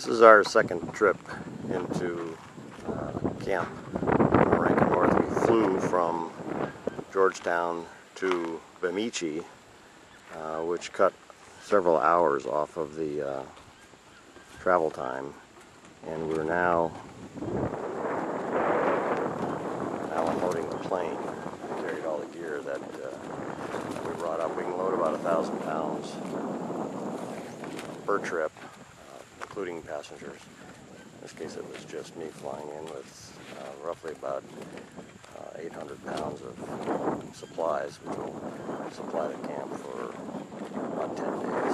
This is our second trip into camp in Aranka North. We flew from Georgetown to Bemidji, which cut several hours off of the travel time, and we're now unloading the plane. We carried all the gear that we brought up. We can load about 1,000 pounds per trip, including passengers. In this case, it was just me flying in with roughly about 800 pounds of supplies, which will supply the camp for about 10 days.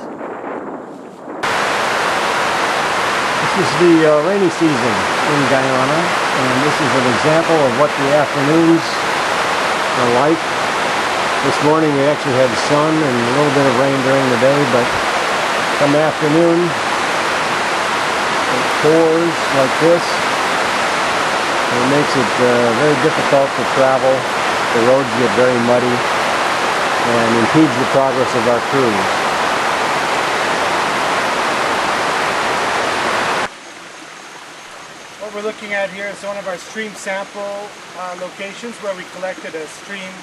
This is the rainy season in Guyana, and this is an example of what the afternoons are like. This morning we actually had sun and a little bit of rain during the day, but come afternoon it pours like this, and it makes it very difficult to travel. The roads get very muddy and impedes the progress of our cruise. What we're looking at here is one of our stream sample locations where we collected a stream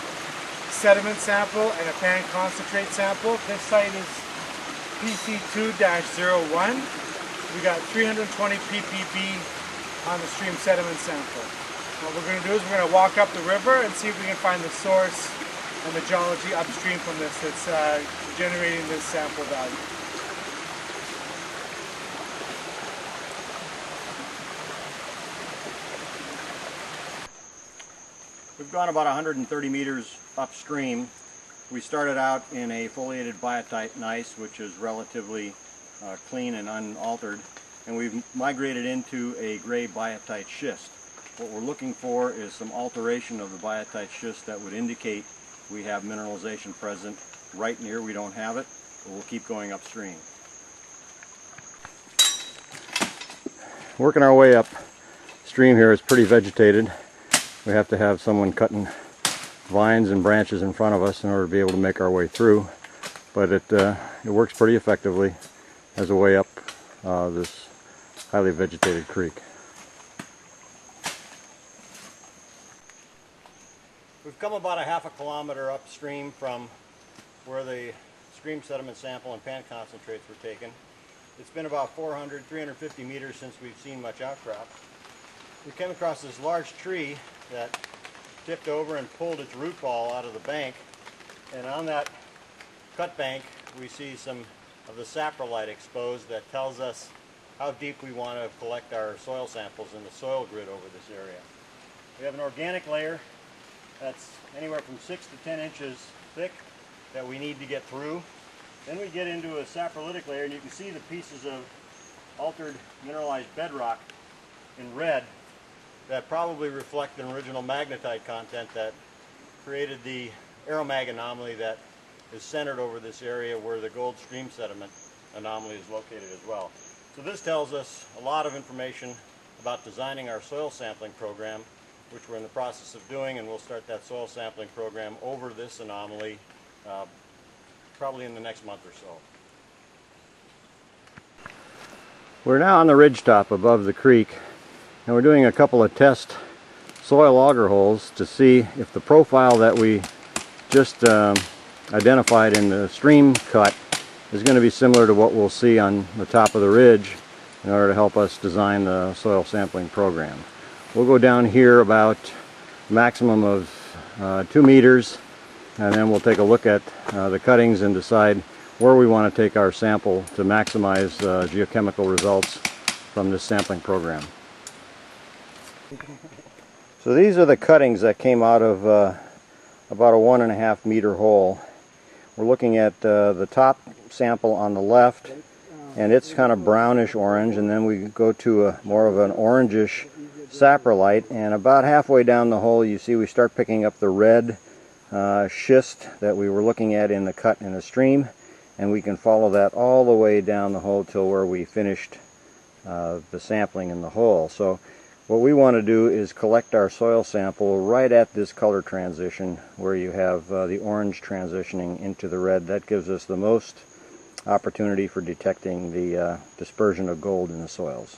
sediment sample and a pan concentrate sample. This site is PC2-01. We got 320 ppb on the stream sediment sample. What we're going to do is we're going to walk up the river and see if we can find the source and the geology upstream from this that's generating this sample value. We've gone about 130 meters upstream. We started out in a foliated biotite gneiss, which is relatively clean and unaltered, and we've migrated into a gray biotite schist. What we're looking for is some alteration of the biotite schist that would indicate we have mineralization present right near. We don't have it, but we'll keep going upstream. Working our way upstream here is pretty vegetated. We have to have someone cutting vines and branches in front of us in order to be able to make our way through, but it works pretty effectively as a way up this highly vegetated creek. We've come about a half a kilometer upstream from where the stream sediment sample and pan concentrates were taken. It's been about 400, 350 meters since we've seen much outcrop. We came across this large tree that tipped over and pulled its root ball out of the bank, and on that cut bank we see some of the saprolite exposed that tells us how deep we want to collect our soil samples in the soil grid over this area. We have an organic layer that's anywhere from 6 to 10 inches thick that we need to get through. Then we get into a saprolitic layer, and you can see the pieces of altered mineralized bedrock in red that probably reflect an original magnetite content that created the aeromag anomaly that is centered over this area where the gold stream sediment anomaly is located as well. So this tells us a lot of information about designing our soil sampling program, which we're in the process of doing, and we'll start that soil sampling program over this anomaly probably in the next month or so. We're now on the ridgetop above the creek, and we're doing a couple of test soil auger holes to see if the profile that we just identified in the stream cut is going to be similar to what we'll see on the top of the ridge in order to help us design the soil sampling program. We'll go down here about a maximum of 2 meters, and then we'll take a look at the cuttings and decide where we want to take our sample to maximize geochemical results from this sampling program. So these are the cuttings that came out of about a 1.5 meter hole. We're looking at the top sample on the left, and it's kind of brownish orange, and then we go to more of an orangish saprolite, and about halfway down the hole you see we start picking up the red schist that we were looking at in the cut in the stream, and we can follow that all the way down the hole till where we finished the sampling in the hole. So what we want to do is collect our soil sample right at this color transition where you have the orange transitioning into the red. That gives us the most opportunity for detecting the dispersion of gold in the soils.